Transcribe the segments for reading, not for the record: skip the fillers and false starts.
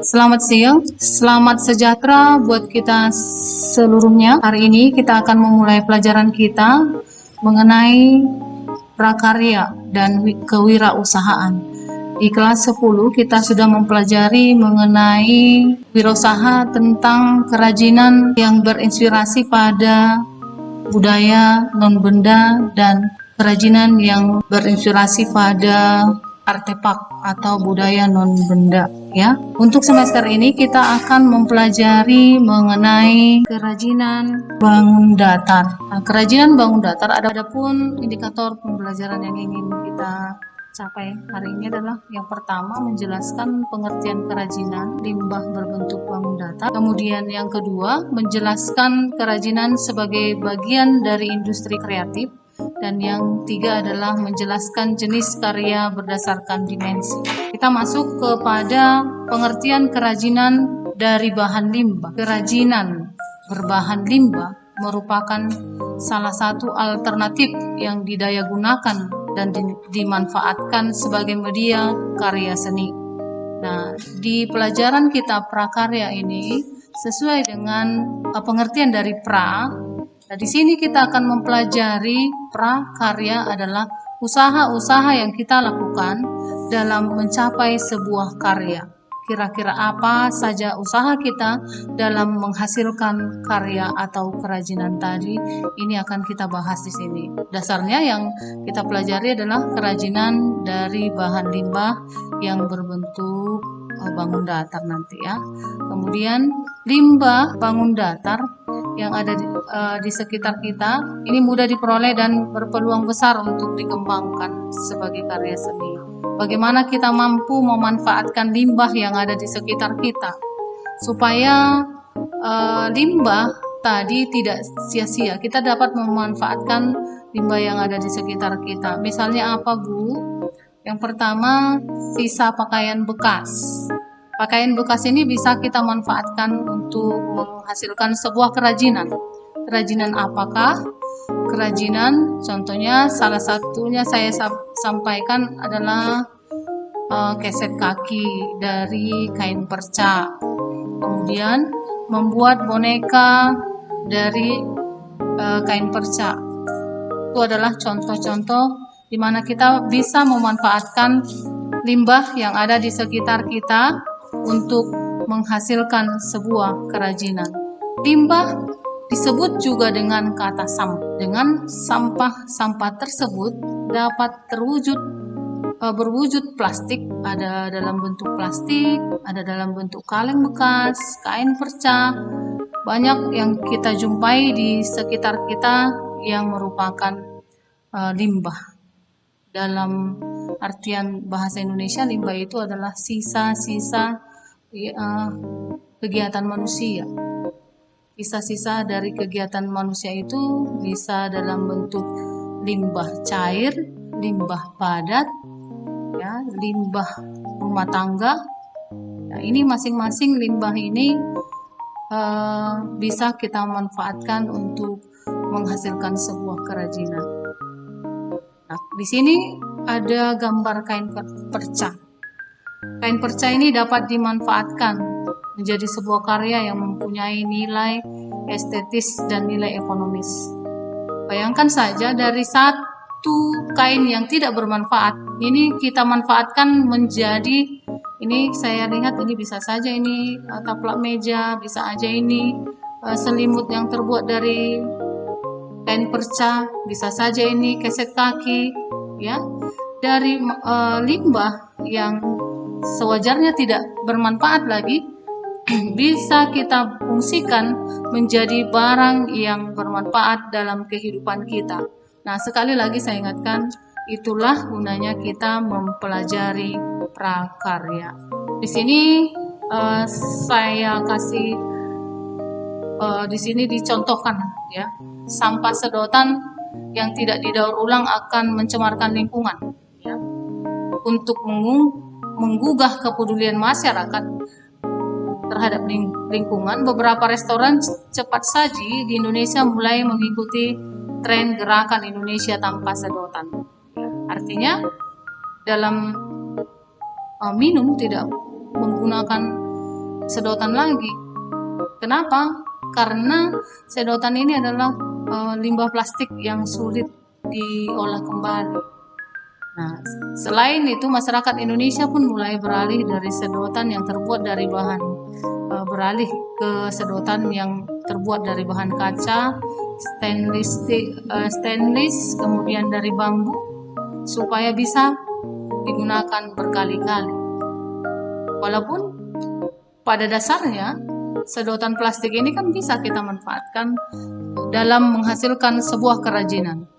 Selamat siang, selamat sejahtera buat kita seluruhnya. Hari ini kita akan memulai pelajaran kita mengenai prakarya dan kewirausahaan. Di kelas 10 kita sudah mempelajari mengenai wirausaha tentang kerajinan yang berinspirasi pada budaya non-benda dan kerajinan yang berinspirasi pada artefak atau budaya non-benda ya. Untuk semester ini kita akan mempelajari mengenai kerajinan bangun datar. Nah, kerajinan bangun datar adapun indikator pembelajaran yang ingin kita capai hari ini adalah yang pertama menjelaskan pengertian kerajinan limbah berbentuk bangun datar. Kemudian yang kedua menjelaskan kerajinan sebagai bagian dari industri kreatif. Dan yang tiga adalah menjelaskan jenis karya berdasarkan dimensi. Kita masuk kepada pengertian kerajinan dari bahan limbah. Kerajinan berbahan limbah merupakan salah satu alternatif yang didayagunakan dan dimanfaatkan sebagai media karya seni. Nah, di pelajaran kita prakarya ini sesuai dengan pengertian dari pra. Nah, di sini kita akan mempelajari prakarya adalah usaha-usaha yang kita lakukan dalam mencapai sebuah karya. Kira-kira apa saja usaha kita dalam menghasilkan karya atau kerajinan tadi? Ini akan kita bahas di sini. Dasarnya yang kita pelajari adalah kerajinan dari bahan limbah yang berbentuk bangun datar nanti ya. Kemudian limbah bangun datar yang ada di sekitar kita ini mudah diperoleh dan berpeluang besar untuk dikembangkan sebagai karya seni. Bagaimana kita mampu memanfaatkan limbah yang ada di sekitar kita supaya limbah tadi tidak sia-sia. Kita dapat memanfaatkan limbah yang ada di sekitar kita. Misalnya apa, Bu? Yang pertama, sisa pakaian bekas. Pakaian bekas ini bisa kita manfaatkan untuk menghasilkan sebuah kerajinan. Kerajinan apakah? Kerajinan, contohnya salah satunya saya sampaikan adalah keset kaki dari kain perca. Kemudian membuat boneka dari kain perca. Itu adalah contoh-contoh di mana kita bisa memanfaatkan limbah yang ada di sekitar kita untuk menghasilkan sebuah kerajinan. Limbah disebut juga dengan kata sampah. Dengan sampah tersebut dapat berwujud plastik, ada dalam bentuk plastik, ada dalam bentuk kaleng bekas, kain perca. Banyak yang kita jumpai di sekitar kita yang merupakan limbah. Dalam artian bahasa Indonesia, limbah itu adalah sisa-sisa kegiatan manusia. Sisa-sisa dari kegiatan manusia itu bisa dalam bentuk limbah cair, limbah padat, ya, limbah rumah tangga. Nah, ini masing-masing limbah ini bisa kita manfaatkan untuk menghasilkan sebuah kerajinan. Nah, di sini ada gambar kain perca. Kain perca ini dapat dimanfaatkan menjadi sebuah karya yang mempunyai nilai estetis dan nilai ekonomis. Bayangkan saja dari satu kain yang tidak bermanfaat, ini kita manfaatkan menjadi, ini saya lihat ini bisa saja ini taplak meja, bisa aja ini selimut yang terbuat dari kain perca, bisa saja ini keset kaki, ya. Dari limbah yang sewajarnya tidak bermanfaat lagi, bisa kita fungsikan menjadi barang yang bermanfaat dalam kehidupan kita. Nah, sekali lagi saya ingatkan, itulah gunanya kita mempelajari prakarya. Di sini saya kasih di sini dicontohkan ya. Sampah sedotan yang tidak didaur ulang akan mencemarkan lingkungan ya. Untuk menggugah kepedulian masyarakat, terhadap lingkungan, beberapa restoran cepat saji di Indonesia mulai mengikuti tren gerakan Indonesia tanpa sedotan. Artinya dalam minum tidak menggunakan sedotan lagi. Kenapa? Karena sedotan ini adalah limbah plastik yang sulit diolah kembali. Nah, selain itu masyarakat Indonesia pun mulai beralih dari sedotan yang terbuat dari bahan beralih ke sedotan yang terbuat dari bahan kaca, stainless, kemudian dari bambu, supaya bisa digunakan berkali-kali. Walaupun pada dasarnya sedotan plastik ini kan bisa kita manfaatkan dalam menghasilkan sebuah kerajinan.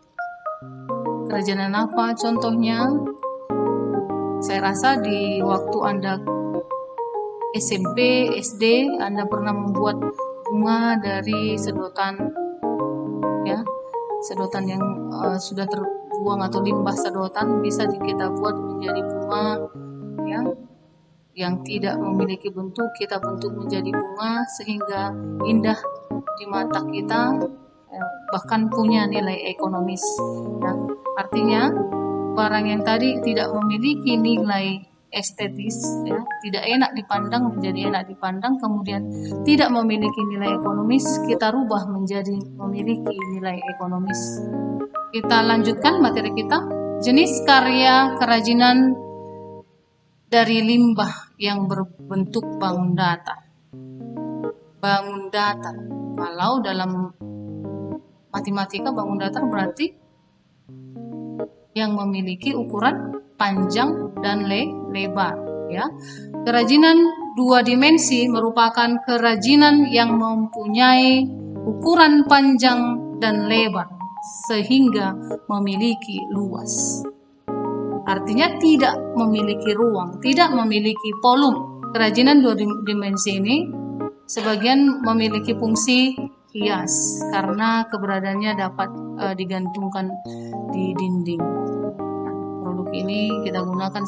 Kerajinan apa contohnya? Saya rasa di waktu Anda SMP, SD, Anda pernah membuat bunga dari sedotan, ya, sedotan yang sudah terbuang atau limbah sedotan bisa kita buat menjadi bunga, ya, yang tidak memiliki bentuk, kita bentuk menjadi bunga sehingga indah di mata kita, bahkan punya nilai ekonomis. Nah, artinya barang yang tadi tidak memiliki nilai estetis, ya, tidak enak dipandang menjadi enak dipandang, kemudian tidak memiliki nilai ekonomis, kita rubah menjadi memiliki nilai ekonomis. Kita lanjutkan materi kita, jenis karya kerajinan dari limbah yang berbentuk bangun datar. Bangun datar, kalau dalam matematika bangun datar berarti yang memiliki ukuran panjang dan lebar, ya. Kerajinan dua dimensi merupakan kerajinan yang mempunyai ukuran panjang dan lebar sehingga memiliki luas. Artinya tidak memiliki ruang, tidak memiliki volume. Kerajinan dua dimensi ini sebagian memiliki fungsi hias karena keberadaannya dapat digantungkan di dinding. Produk ini kita gunakan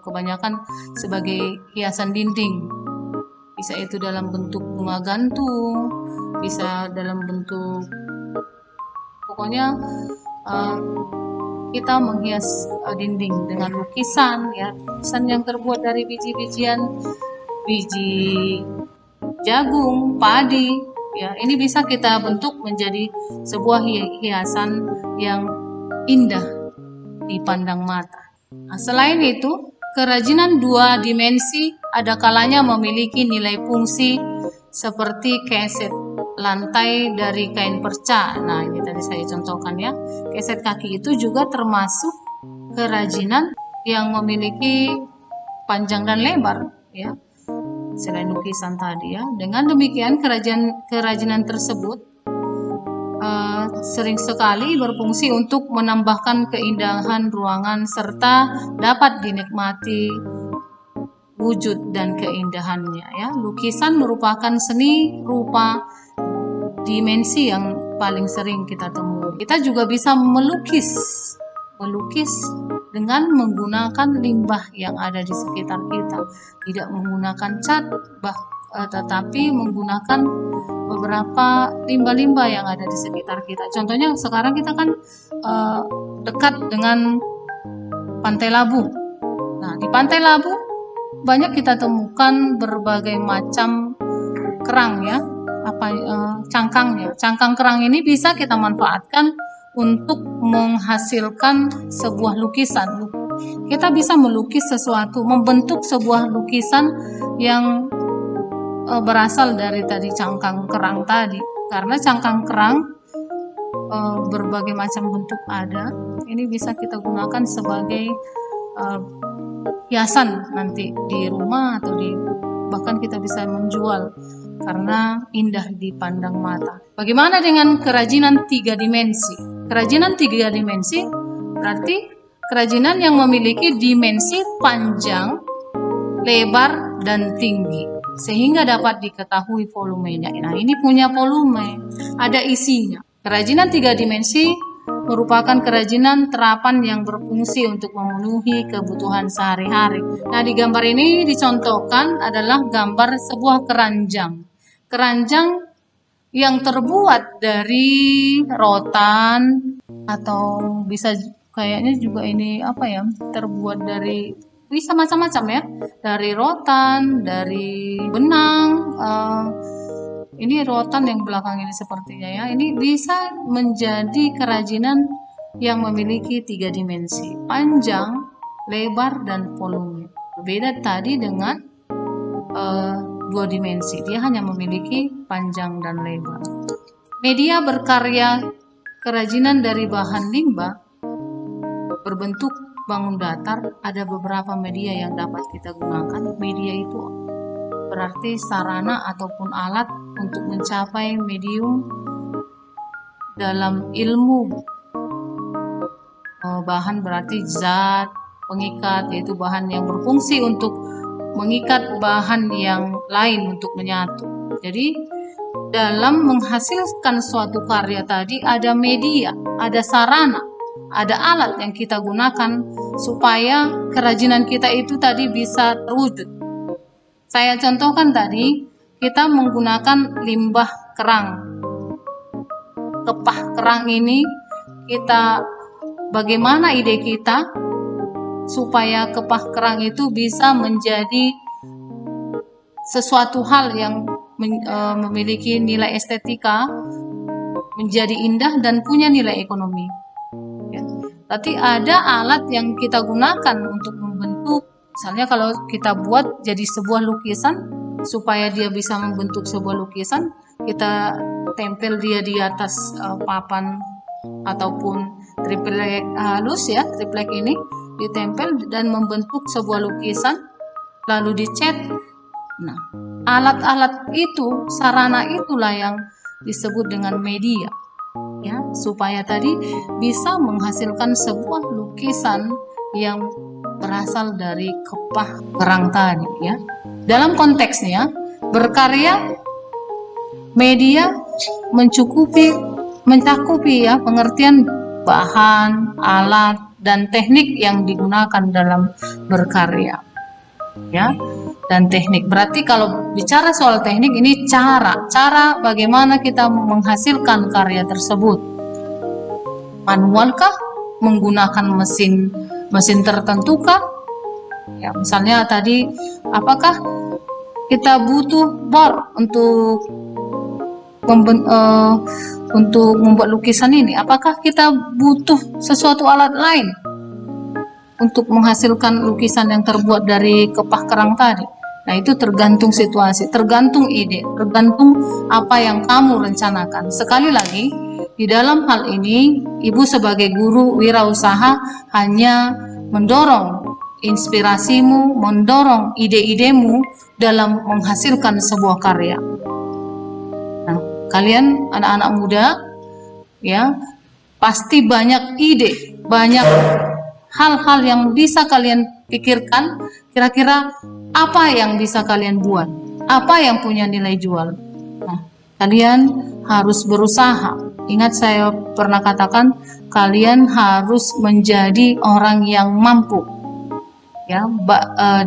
kebanyakan sebagai hiasan dinding. Bisa itu dalam bentuk bunga gantung, bisa dalam bentuk, pokoknya kita menghias dinding dengan lukisan, ya, lukisan yang terbuat dari biji-bijian, biji jagung, padi, ya, ini bisa kita bentuk menjadi sebuah hiasan yang indah dipandang mata. Nah, selain itu, kerajinan dua dimensi ada kalanya memiliki nilai fungsi seperti keset lantai dari kain perca. Nah, ini tadi saya contohkan, ya. Keset kaki itu juga termasuk kerajinan yang memiliki panjang dan lebar, ya, selain lukisan tadi, ya. Dengan demikian kerajinan tersebut sering sekali berfungsi untuk menambahkan keindahan ruangan serta dapat dinikmati wujud dan keindahannya, ya. Lukisan merupakan seni rupa dimensi yang paling sering kita temui. Kita juga bisa melukis dengan menggunakan limbah yang ada di sekitar kita, tidak menggunakan cat, tetapi menggunakan beberapa limbah-limbah yang ada di sekitar kita. Contohnya sekarang kita kan dekat dengan Pantai Labu. Nah, di Pantai Labu banyak kita temukan berbagai macam kerang, ya, cangkangnya. Cangkang kerang ini bisa kita manfaatkan untuk menghasilkan sebuah lukisan. Kita bisa melukis sesuatu, membentuk sebuah lukisan yang berasal dari tadi cangkang kerang tadi. Karena cangkang kerang berbagai macam bentuk ada, ini bisa kita gunakan sebagai hiasan nanti di rumah atau bahkan kita bisa menjual karena indah dipandang mata. Bagaimana dengan kerajinan tiga dimensi? Kerajinan tiga dimensi berarti kerajinan yang memiliki dimensi panjang, lebar, dan tinggi sehingga dapat diketahui volumenya. Nah, ini punya volume, ada isinya. Kerajinan tiga dimensi merupakan kerajinan terapan yang berfungsi untuk memenuhi kebutuhan sehari-hari. Nah, di gambar ini dicontohkan adalah gambar sebuah keranjang. Keranjang yang terbuat dari rotan atau bisa kayaknya juga ini apa ya, terbuat dari bisa macam-macam ya, dari rotan, dari benang. Ini rotan yang belakang ini sepertinya ya. Ini bisa menjadi kerajinan yang memiliki 3 dimensi, panjang, lebar, dan volume. Berbeda tadi dengan 2 dimensi, dia hanya memiliki panjang dan lebar. Media berkarya kerajinan dari bahan limbah berbentuk bangun datar. Ada beberapa media yang dapat kita gunakan. Media itu berarti sarana ataupun alat untuk mencapai medium dalam ilmu. Bahan berarti zat pengikat, yaitu bahan yang berfungsi untuk mengikat bahan yang lain untuk menyatu. Jadi dalam menghasilkan suatu karya tadi ada media, ada sarana, ada alat yang kita gunakan supaya kerajinan kita itu tadi bisa terwujud. Saya contohkan tadi, kita menggunakan limbah kerang. Kepah kerang ini bagaimana ide kita supaya kepah kerang itu bisa menjadi sesuatu hal yang memiliki nilai estetika, menjadi indah dan punya nilai ekonomi. Ya. Tapi ada alat yang kita gunakan untuk membentuk. Misalnya kalau kita buat jadi sebuah lukisan, supaya dia bisa membentuk sebuah lukisan, kita tempel dia di atas papan ataupun triplek halus ya, triplek ini ditempel dan membentuk sebuah lukisan, lalu dicat. Nah, alat-alat itu, sarana itulah yang disebut dengan media, ya, supaya tadi bisa menghasilkan sebuah lukisan yang berasal dari kepah kerang tadi ya. Dalam konteksnya, berkarya media mencakupi ya pengertian bahan, alat, dan teknik yang digunakan dalam berkarya. Ya, dan teknik. Berarti kalau bicara soal teknik ini cara bagaimana kita menghasilkan karya tersebut. Manualkah? Menggunakan mesin tertentu kah? Ya, misalnya tadi apakah kita butuh bor untuk membuat lukisan ini? Apakah kita butuh sesuatu alat lain untuk menghasilkan lukisan yang terbuat dari kepah kerang tadi? Nah, itu tergantung situasi, tergantung ide, tergantung apa yang kamu rencanakan. Sekali lagi, di dalam hal ini, Ibu sebagai guru wirausaha hanya mendorong inspirasimu, mendorong ide-idemu dalam menghasilkan sebuah karya. Nah, kalian anak-anak muda, ya, pasti banyak ide, banyak hal-hal yang bisa kalian pikirkan, kira-kira apa yang bisa kalian buat, apa yang punya nilai jual. Nah, kalian harus berusaha. Ingat saya pernah katakan, kalian harus menjadi orang yang mampu. Ya,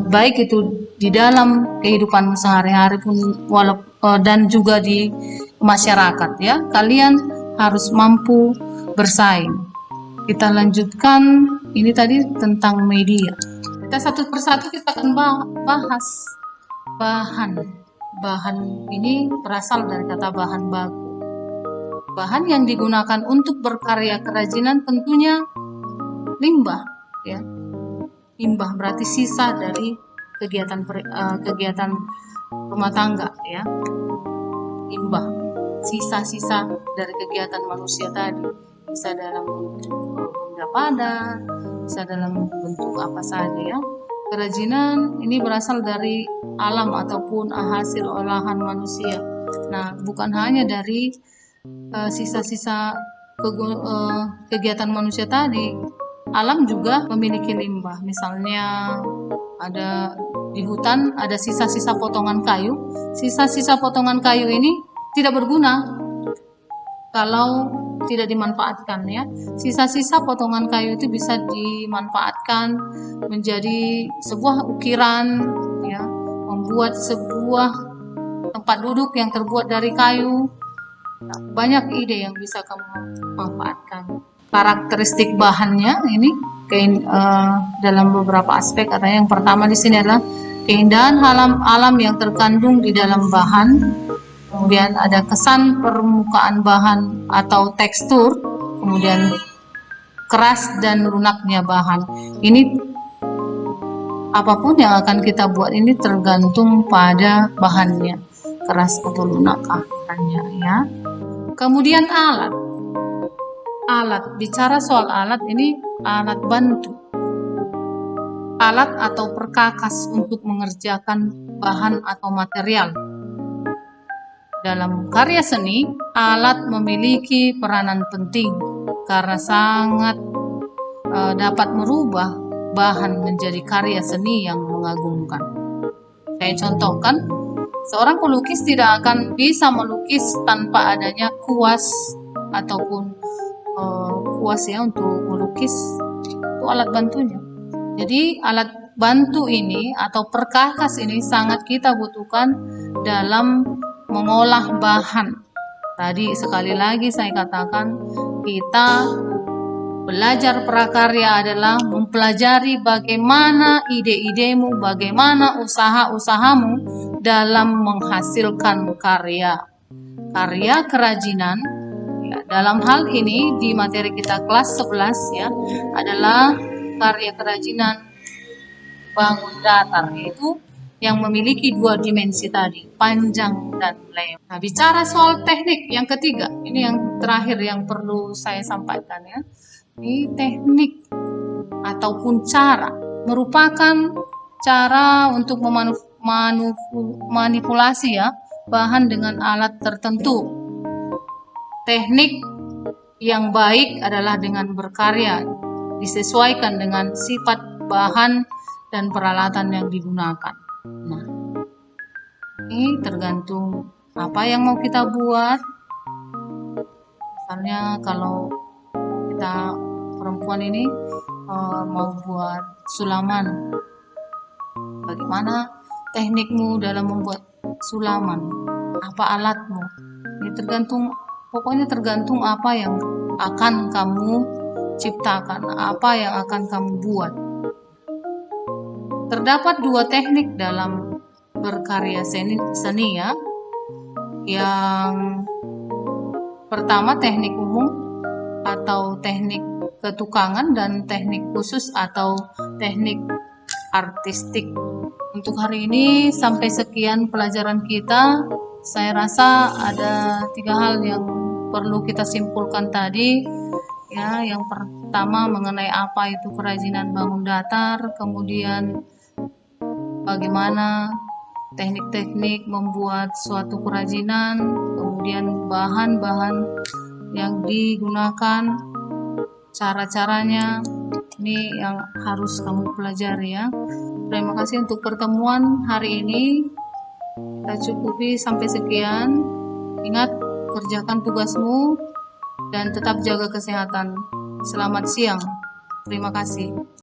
baik itu di dalam kehidupan sehari-hari pun dan juga di masyarakat ya. Kalian harus mampu bersaing. Kita lanjutkan, ini tadi tentang media. Kita satu persatu kita akan bahas bahan. Bahan ini berasal dari kata bahan baku. Bahan yang digunakan untuk berkarya kerajinan tentunya limbah ya. Limbah berarti sisa dari kegiatan rumah tangga ya. Limbah, sisa-sisa dari kegiatan manusia tadi, bisa dalam bentuk benda padat, bisa dalam bentuk apa saja ya. Kerajinan ini berasal dari alam ataupun hasil olahan manusia. Nah, bukan hanya dari sisa-sisa kegiatan manusia tadi, alam juga memiliki limbah. Misalnya ada di hutan ada sisa-sisa potongan kayu. Sisa-sisa potongan kayu ini tidak berguna. kalau tidak dimanfaatkan ya. Sisa-sisa potongan kayu itu bisa dimanfaatkan menjadi sebuah ukiran ya, membuat sebuah tempat duduk yang terbuat dari kayu. Banyak ide yang bisa kamu manfaatkan. Karakteristik bahannya ini dalam beberapa aspek katanya yang pertama di sini adalah keindahan alam yang terkandung di dalam bahan. Kemudian ada kesan permukaan bahan atau tekstur, kemudian keras dan lunaknya bahan. Ini apapun yang akan kita buat ini tergantung pada bahannya, keras atau lunak akhirnya ya. Kemudian alat, bicara soal alat ini alat bantu, alat atau perkakas untuk mengerjakan bahan atau material. Dalam karya seni, alat memiliki peranan penting karena sangat dapat merubah bahan menjadi karya seni yang mengagumkan. Saya contohkan, seorang pelukis tidak akan bisa melukis tanpa adanya kuas ataupun kuas ya untuk melukis, itu alat bantunya. Jadi alat bantu ini atau perkakas ini sangat kita butuhkan dalam mengolah bahan. Tadi sekali lagi saya katakan, kita belajar prakarya adalah mempelajari bagaimana ide-idemu, bagaimana usaha-usahamu dalam menghasilkan karya kerajinan ya. Dalam hal ini di materi kita kelas 11 ya adalah karya kerajinan bangun datar, yaitu yang memiliki dua dimensi tadi, panjang dan lebar. Nah, bicara soal teknik yang ketiga, ini yang terakhir yang perlu saya sampaikan ya. Ini teknik ataupun cara merupakan cara untuk memanipulasi ya bahan dengan alat tertentu. Teknik yang baik adalah dengan berkarya disesuaikan dengan sifat bahan dan peralatan yang digunakan. Nah, ini tergantung apa yang mau kita buat. Misalnya kalau kita perempuan ini mau buat sulaman, bagaimana teknikmu dalam membuat sulaman? Apa alatmu? Ini pokoknya tergantung apa yang akan kamu ciptakan, apa yang akan kamu buat. Terdapat dua teknik dalam berkarya seni ya. Yang pertama teknik umum atau teknik ketukangan dan teknik khusus atau teknik artistik. Untuk hari ini sampai sekian pelajaran kita. Saya rasa ada 3 hal yang perlu kita simpulkan tadi. Ya, yang pertama mengenai apa itu kerajinan bangun datar, kemudian bagaimana teknik-teknik membuat suatu kerajinan, kemudian bahan-bahan yang digunakan, cara-caranya, ini yang harus kamu pelajari ya. Terima kasih untuk pertemuan hari ini. Kita cukupi sampai sekian. Ingat, kerjakan tugasmu dan tetap jaga kesehatan. Selamat siang. Terima kasih.